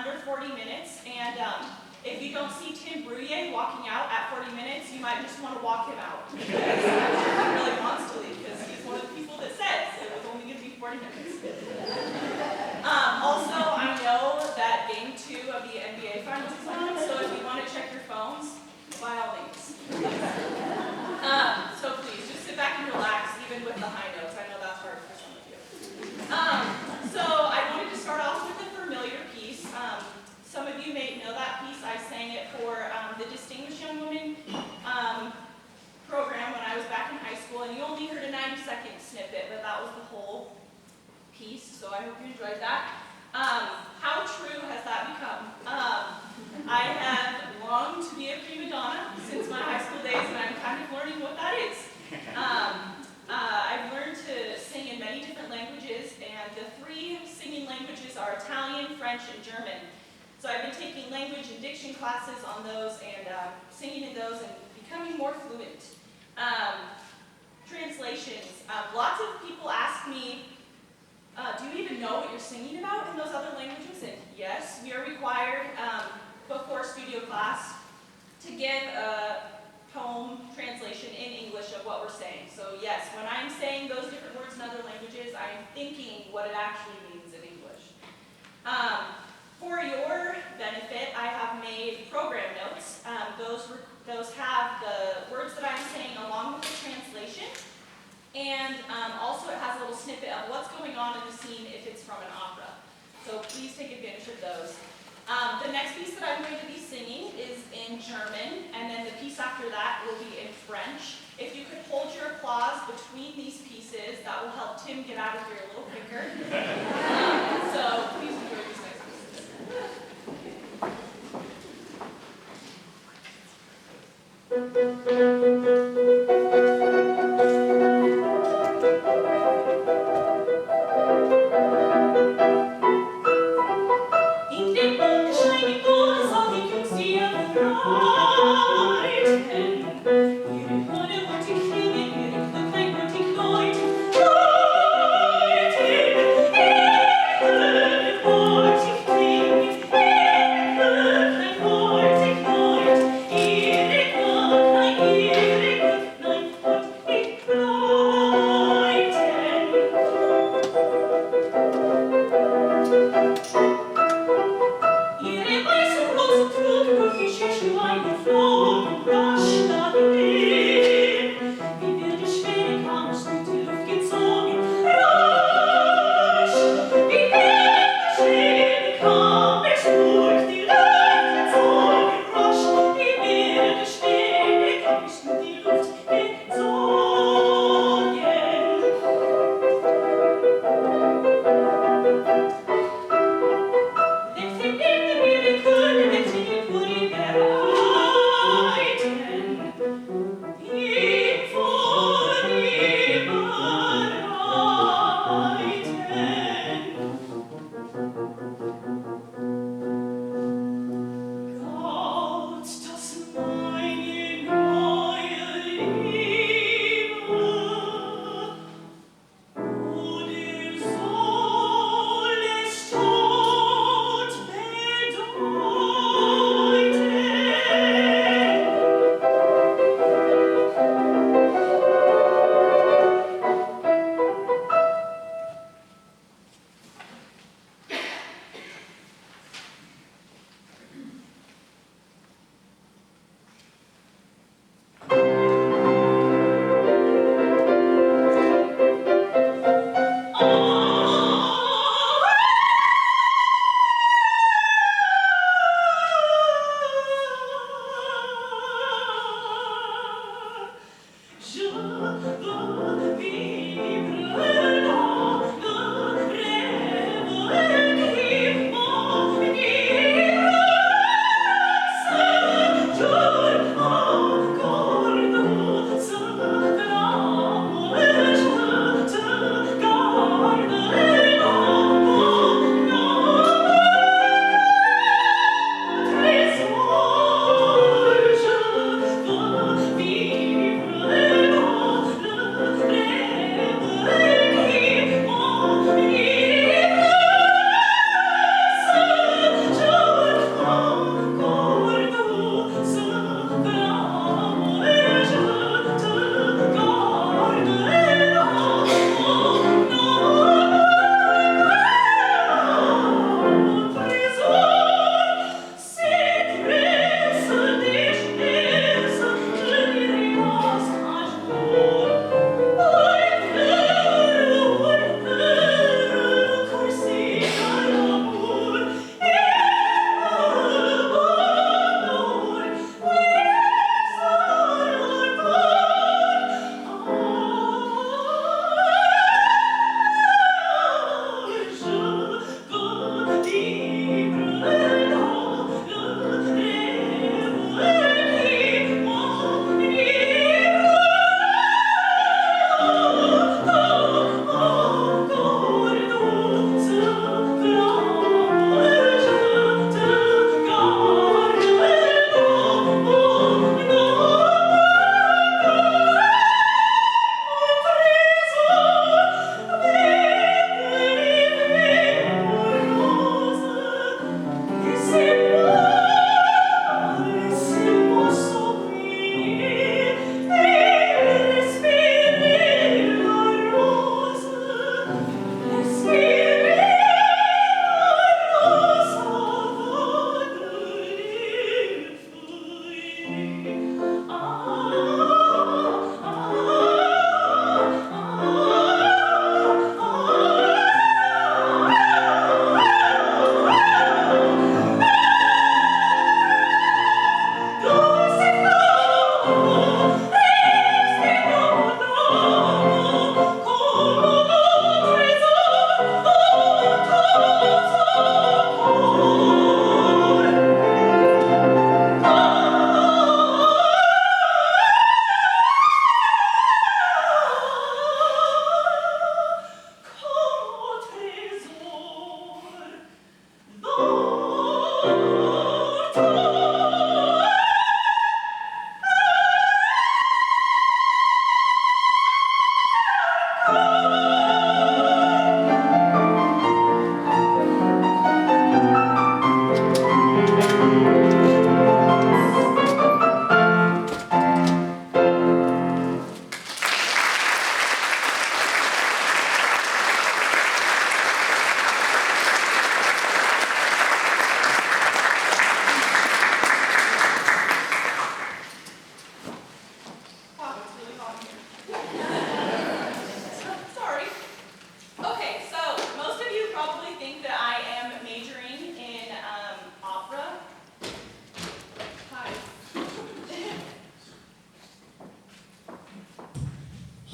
under 40 minutes, and if you don't see Tim Brouillet walking out at 40 minutes, you might just want to walk him out. Because he really wants to leave, because he's one of the people that says it was only going to be 40 minutes. Also, I know that game 2 of the NBA Finals is on, so if you want to check your phones, by all means. So please, just sit back and relax, even with the high notes. I know that's hard for some of you. So I wanted to start off with a familiar piece. Some of you may know that piece. I sang it for the Distinguished Young Woman program when I was back in high school, and you only heard a 90-second snippet, but that was the whole piece, so I hope you enjoyed that. How true has that become? I have longed to be a prima donna since my high school days, and I'm kind of learning what that is. I've learned to sing in many different languages, and the 3 singing languages are Italian, French, and German. So I've been taking language and diction classes on those and singing in those and becoming more fluent. Translations. Lots of people ask me, do you even know what you're singing about in those other languages? And yes, we are required before studio class to give a poem translation in English of what we're saying. So yes, when I'm saying those different words in other languages, I'm thinking what it actually means in English. For your benefit, I have made program notes. Those have the words that I'm saying along with the translation. And also it has a little snippet of what's going on in the scene if it's from an opera. So please take advantage of those. The next piece that I'm going to be singing is in German, and then the piece after that will be in French. If you could hold your applause between these pieces, that will help Tim get out of here a little quicker. So please enjoy these next pieces. Thank you.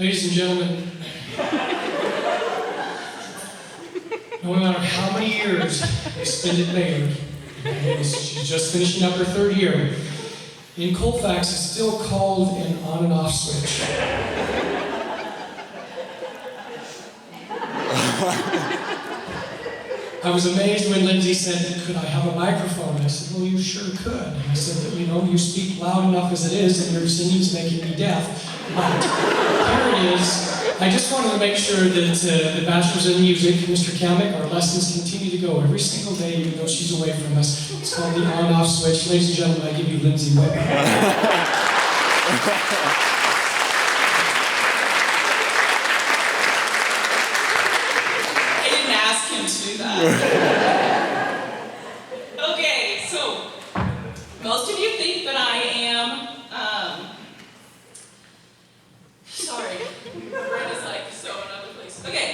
Ladies and gentlemen, no matter how many years I spend at Maid, she's just finishing up her 3rd year, in Colfax is still called an on and off switch. I was amazed when Lindsay said, "Could I have a microphone?" I said, "Well, you sure could." And I said, "You know, you speak loud enough as it is, and your singing's making me deaf." But here it is. I just wanted to make sure that the Bachelor's in Music, Mr. Cammack, our lessons continue to go every single day, even though she's away from us. It's called the on-off switch. Ladies and gentlemen, I give you Lindsay Whitman. I didn't ask him to do that. Okay, so most of you think that I am, sorry, my brain is like so in other places. Okay,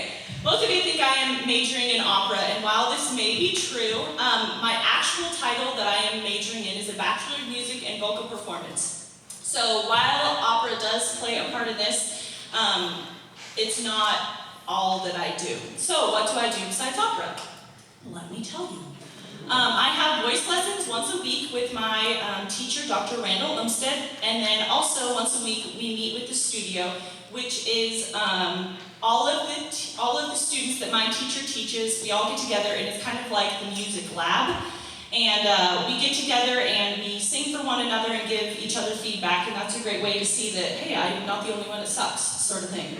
most of you think I am majoring in opera, and while this may be true, my actual title that I am majoring in is a Bachelor of Music and Vocal Performance. So while opera does play a part in this, it's not all that I do. So what do I do besides opera? Let me tell you. I have voice lessons once a week with my teacher, Dr. Randall Umstead, and then also once a week we meet with the studio, which is all of the students that my teacher teaches. We all get together, and it's kind of like the music lab. And we get together and we sing for one another and give each other feedback, and that's a great way to see that, hey, I'm not the only one that sucks, sort of thing.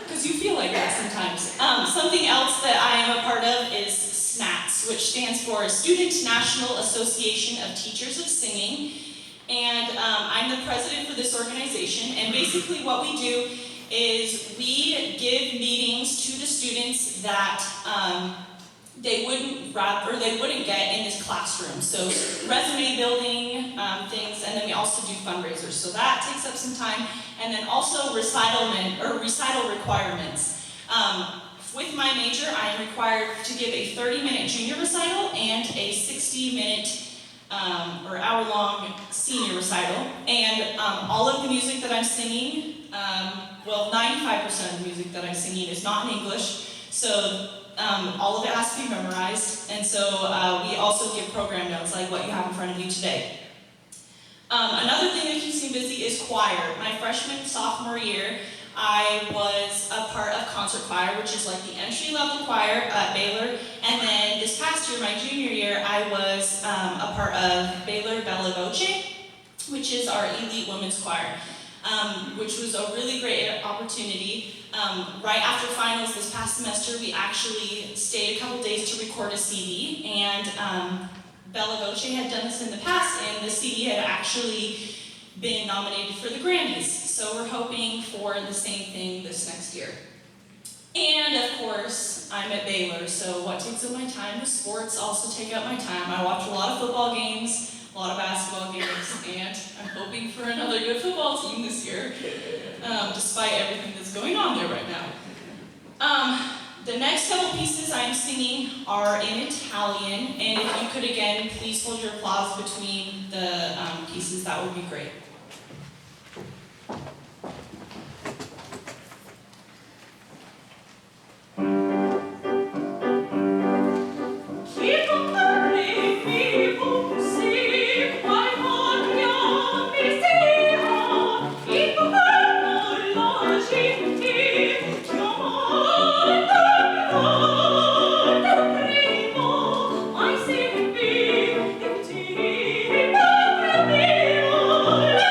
Because you feel like that sometimes. Something else that I am a part of is SNATS, which stands for Student National Association of Teachers of Singing. And I'm the president for this organization, and basically what we do is we give meetings to the students that they wouldn't get in this classroom. So resume building things, and then we also do fundraisers. So that takes up some time, and then also recital requirements. With my major, I am required to give a 30-minute junior recital and a 60-minute or hour-long senior recital. And all of the music that I'm singing, well, 95% of the music that I'm singing is not in English. So all of it has to be memorized, and so we also give program notes like what you have in front of you today. Another thing that keeps me busy is choir. My freshman, sophomore year, I was a part of concert choir, which is like the entry-level choir at Baylor, and then this past year, my junior year, I was a part of Baylor Bella Voce, which is our elite women's choir. Which was a really great opportunity. Right after finals this past semester, we actually stayed a couple days to record a CD, and Bella Voce had done this in the past, and the CD had actually been nominated for the Grammys. So we're hoping for the same thing this next year. And of course, I'm at Baylor, so what takes up my time? The sports also take up my time. I watch a lot of football games, a lot of basketball games, and I'm hoping for another good football team this year, despite everything that's going on there right now. The next couple pieces I'm singing are in Italian, and if you could again, please hold your applause between the pieces, that would be great. Oh,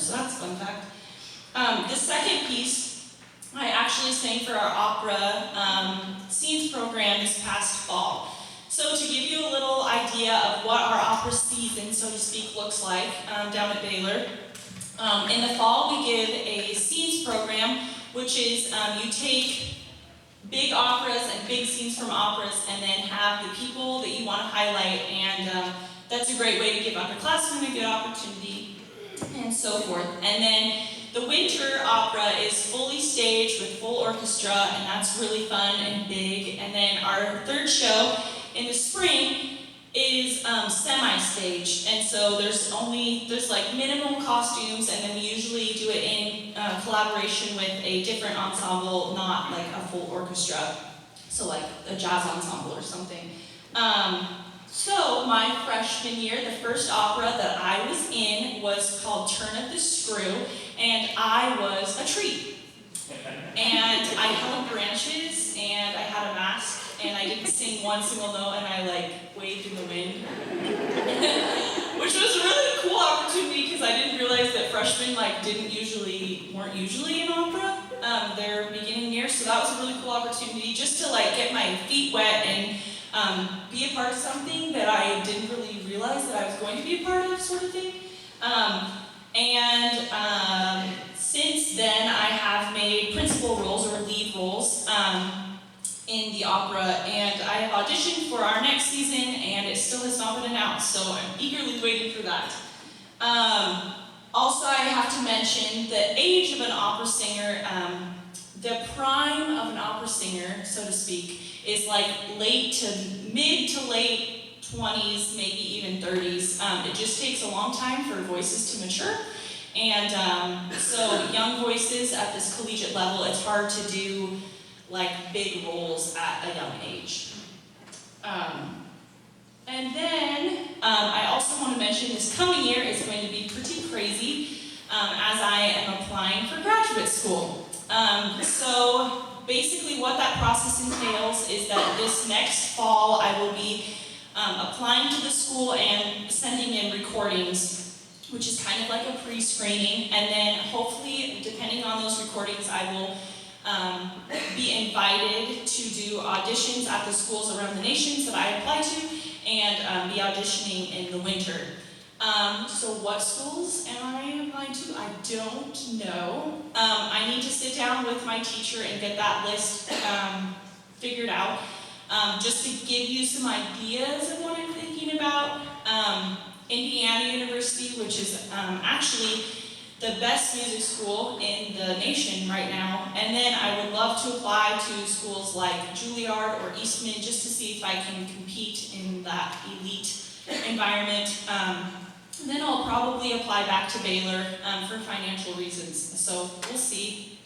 so that's a fun fact. The second piece, I actually sang for our opera scenes program this past fall. So to give you a little idea of what our opera season, so to speak, looks like down at Baylor, in the fall we give a scenes program, which is you take big operas and big scenes from operas and then have the people that you want to highlight, and that's a great way to give underclassmen a good opportunity and so forth. And then the winter opera is fully staged with full orchestra, and that's really fun and big. And then our third show in the spring is semi-staged, and so there's like minimal costumes, and then we usually do it in collaboration with a different ensemble, not like a full orchestra, so like a jazz ensemble or something. So my freshman year, the first opera that I was in was called Turn of the Screw, and I was a tree. And I held branches, and I had a mask, and I didn't sing one single note, and I like waved in the wind. Which was a really cool opportunity because I didn't realize that freshmen like weren't usually in opera their beginning year, so that was a really cool opportunity just to like get my feet wet and be a part of something that I didn't really realize that I was going to be a part of, sort of thing. Since then, I have made principal roles or lead roles in the opera, and I have auditioned for our next season, and it still has not been announced, so I'm eagerly waiting for that. Also, I have to mention the age of an opera singer. The prime of an opera singer, so to speak, is like mid to late 20s, maybe even 30s. It just takes a long time for voices to mature. And so young voices at this collegiate level, it's hard to do like big roles at a young age. And then I also want to mention this coming year is going to be pretty crazy as I am applying for graduate school. So basically what that process entails is that this next fall I will be applying to the school and sending in recordings, which is kind of like a pre-screening, and then hopefully, depending on those recordings, I will be invited to do auditions at the schools around the nations that I apply to, and be auditioning in the winter. So what schools am I applying to? I don't know. I need to sit down with my teacher and get that list figured out, just to give you some ideas of what I'm thinking about. Indiana University, which is actually the best music school in the nation right now, and then I would love to apply to schools like Juilliard or Eastman just to see if I can compete in that elite environment. And then I'll probably apply back to Baylor for financial reasons, so we'll see.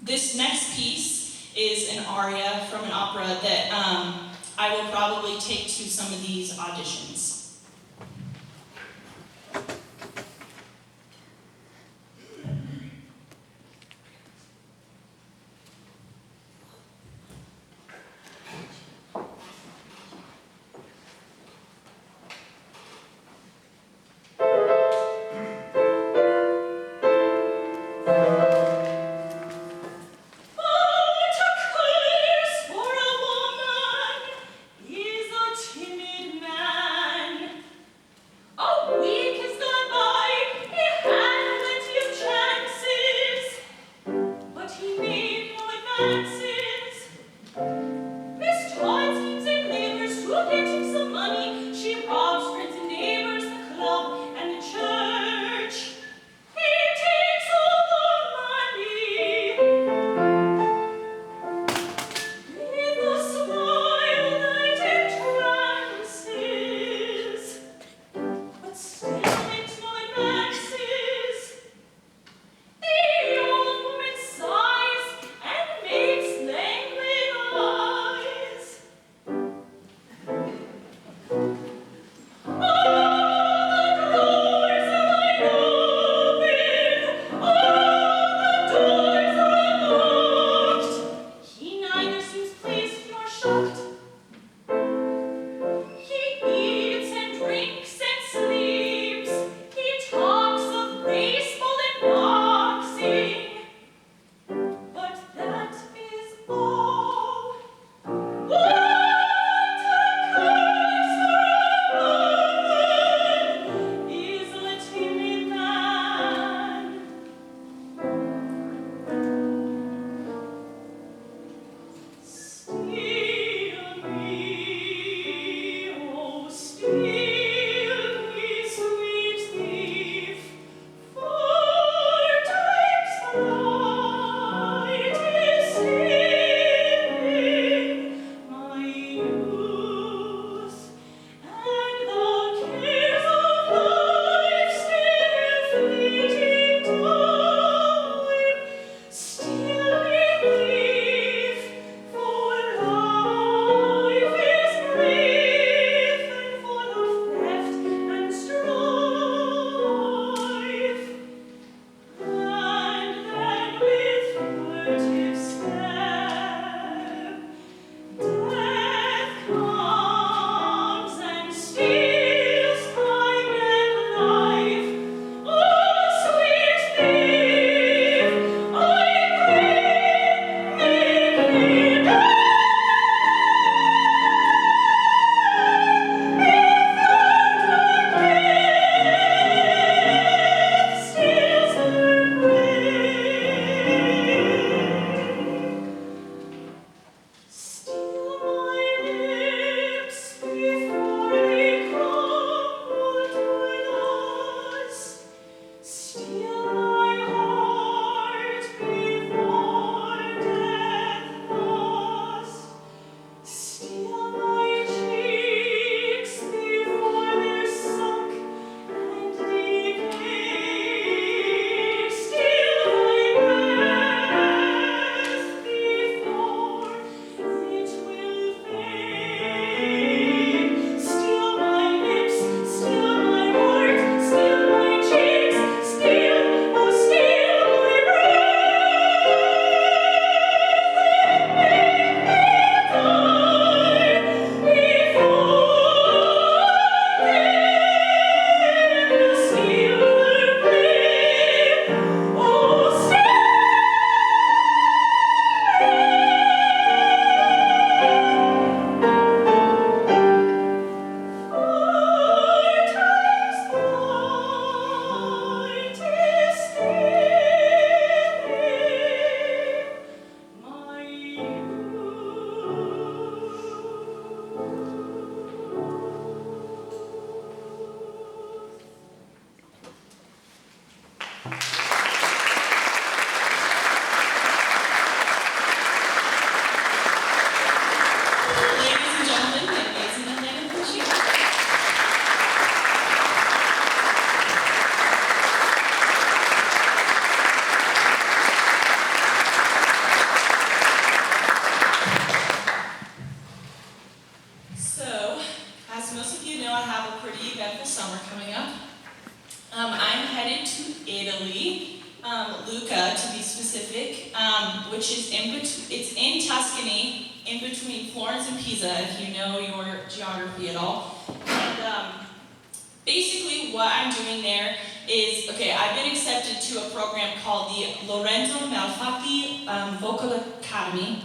This next piece is an aria from an opera that I will probably take to some of these auditions. Is a timid man. the summer coming up. I'm headed to Italy, Lucca to be specific, which is it's in Tuscany, in between Florence and Pisa, if you know your geography at all. And basically what I'm doing there is, I've been accepted to a program called the Lorenzo Malfatti Vocal Academy.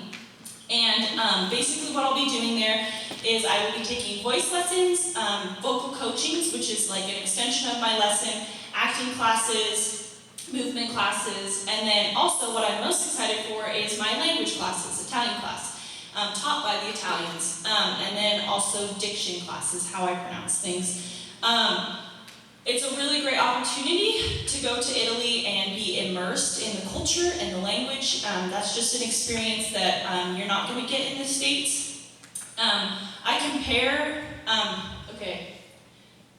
And basically what I'll be doing there is I will be taking voice lessons, vocal coachings, which is like an extension of my lesson, acting classes, movement classes, and then also what I'm most excited for is my language classes, Italian class, taught by the Italians, and then also diction classes, how I pronounce things. It's a really great opportunity to go to Italy and be immersed in the culture and the language. That's just an experience that you're not going to get in the States. I compare,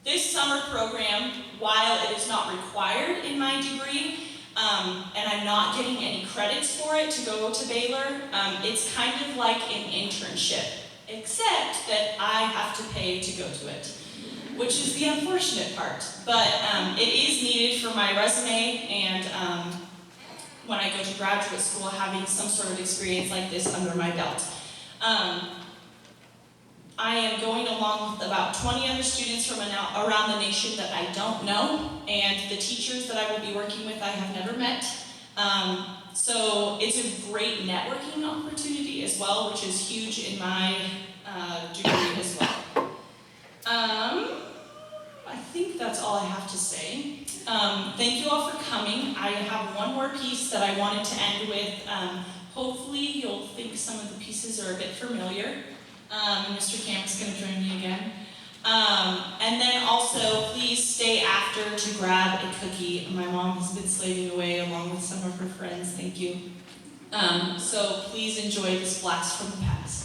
this summer program, while it is not required in my degree, and I'm not getting any credits for it to go to Baylor, it's kind of like an internship, except that I have to pay to go to it, which is the unfortunate part. But it is needed for my resume, and when I go to graduate school, having some sort of experience like this under my belt. I am going along with about 20 other students from around the nation that I don't know, and the teachers that I will be working with I have never met. So it's a great networking opportunity as well, which is huge in my degree as well. I think that's all I have to say. Thank you all for coming. I have one more piece that I wanted to end with. Hopefully you'll think some of the pieces are a bit familiar. Mr. Cammack's going to join me again. And then also, please stay after to grab a cookie. My mom has been slaving away along with some of her friends. Thank you. So please enjoy this blast from the past.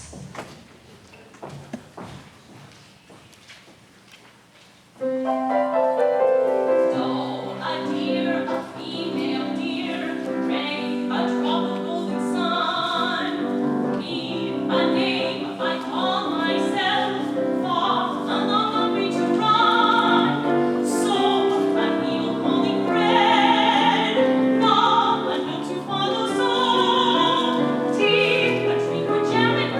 Jam and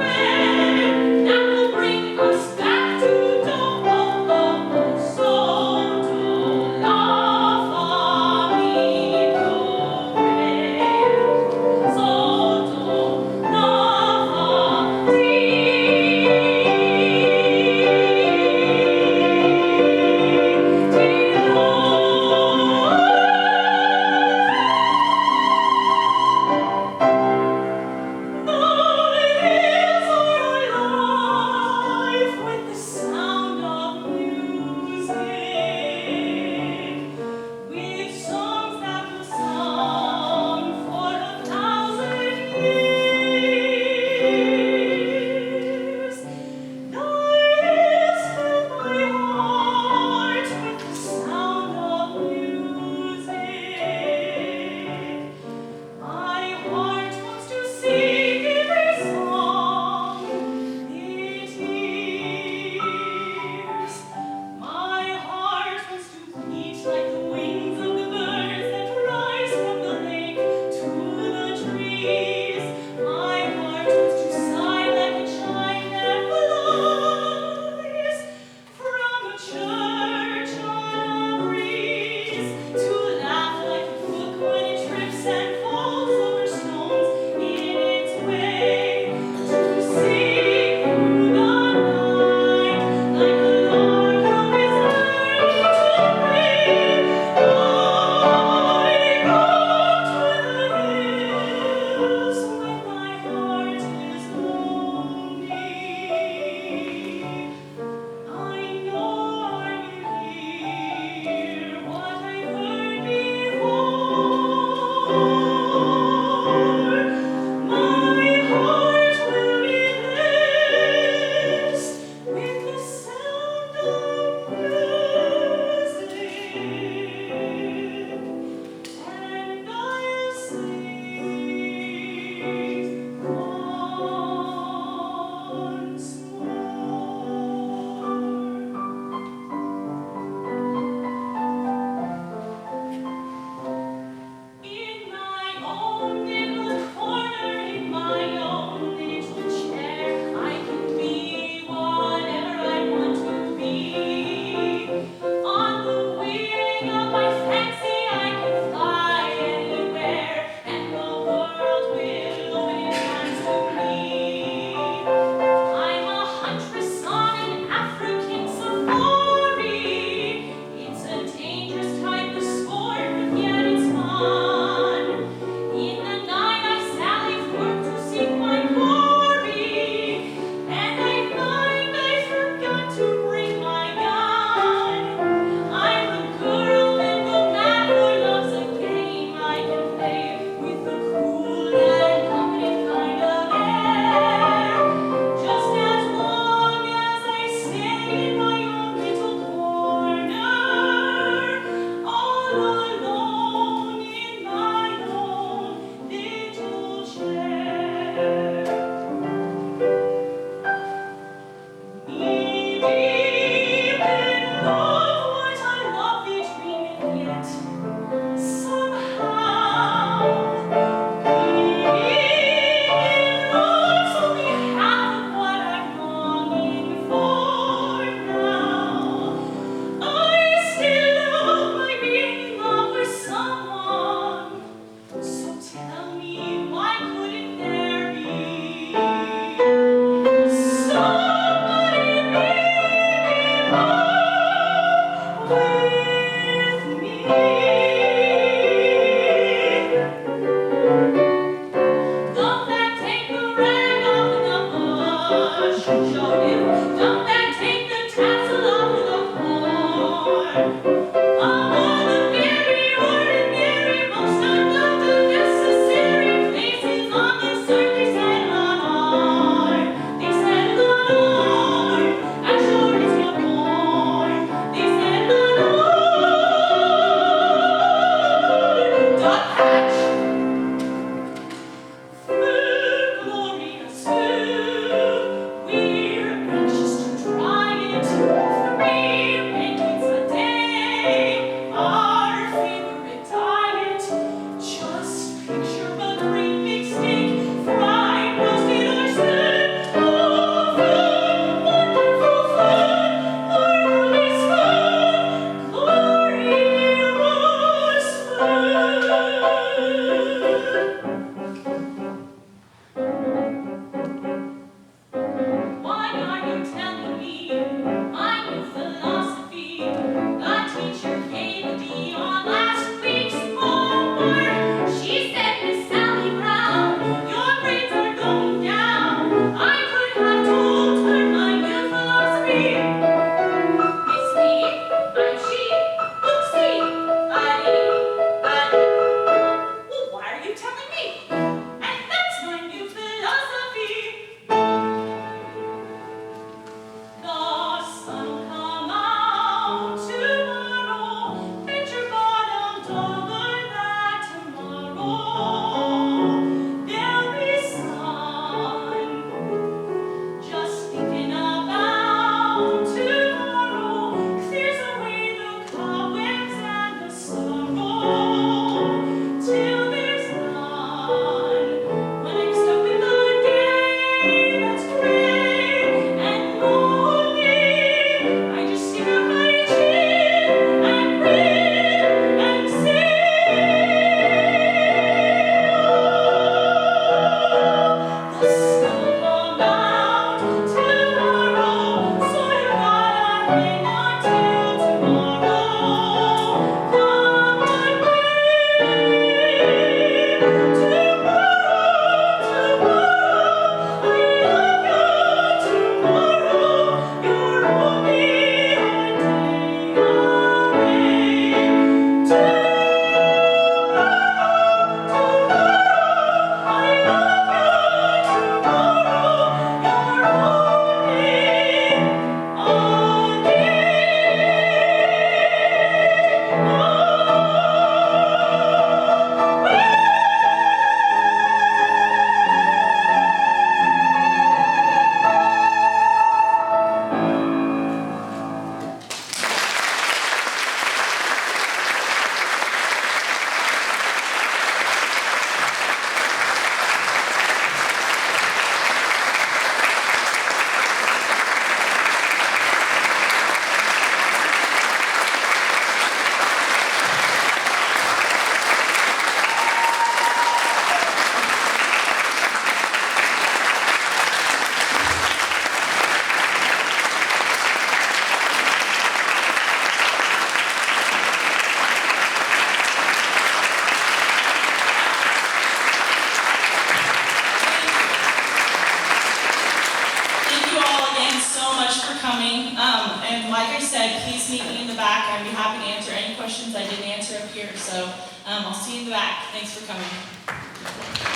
questions I didn't answer up here. So I'll see you in the back. Thanks for coming.